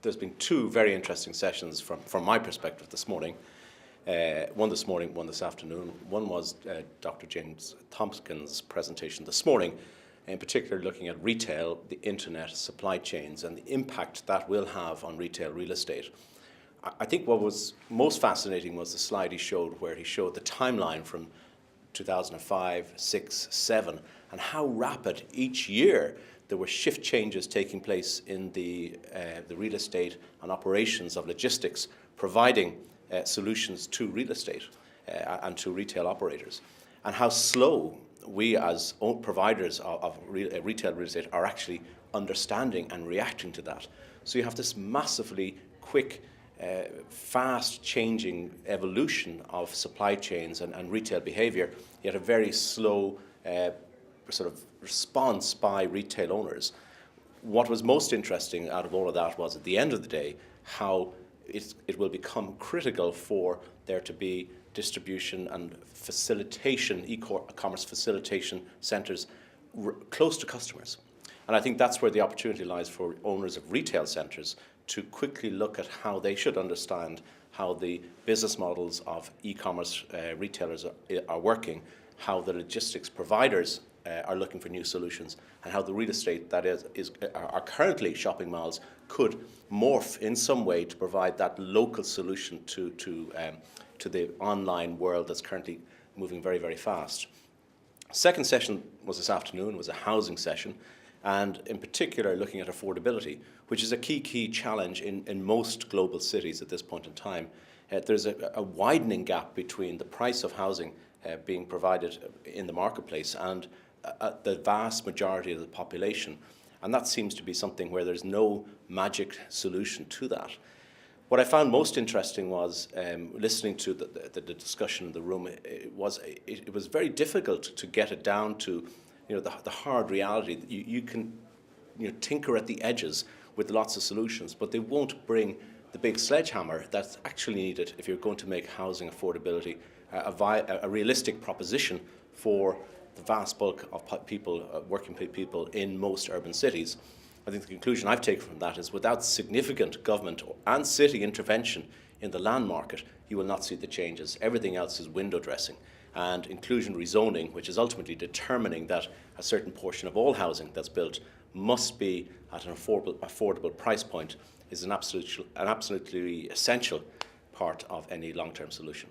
there's been two very interesting sessions from my perspective this morning. One this morning, one this afternoon. One was Dr. James Thompkins' presentation this morning, in particular looking at retail, the internet, supply chains, and the impact that will have on retail real estate. I think what was most fascinating was the slide he showed, where he showed the timeline from 2005, 6, 7, and how rapid each year there were shift changes taking place in the real estate and operations of logistics, providing solutions to real estate and to retail operators, and how slow we as providers of retail real estate are actually understanding and reacting to that. So you have this massively quick, fast changing evolution of supply chains and retail behaviour, yet a very slow sort of response by retail owners. What was most interesting out of all of that was, at the end of the day, how it will become critical for there to be distribution and facilitation, e-commerce facilitation centres close to customers. And I think that's where the opportunity lies for owners of retail centres to quickly look at how they should understand how the business models of e-commerce retailers are working, how the logistics providers are looking for new solutions, and how the real estate that are currently shopping malls could morph in some way to provide that local solution to the online world that's currently moving very, very fast. Second session was this afternoon, was a housing session, and in particular looking at affordability, which is a key challenge in most global cities at this point in time. There's a widening gap between the price of housing being provided in the marketplace and the vast majority of the population, and that seems to be something where there's no magic solution to that. What I found most interesting was listening to the discussion in the room. It was very difficult to get it down to the hard reality that you can tinker at the edges with lots of solutions, but they won't bring the big sledgehammer that's actually needed if you're going to make housing affordability a realistic proposition for the vast bulk of people, working people in most urban cities. I think the conclusion I've taken from that is, without significant government and city intervention in the land market, you will not see the changes. Everything else is window dressing. And inclusionary zoning, which is ultimately determining that a certain portion of all housing that's built must be at an affordable price point, is an absolutely essential part of any long-term solution.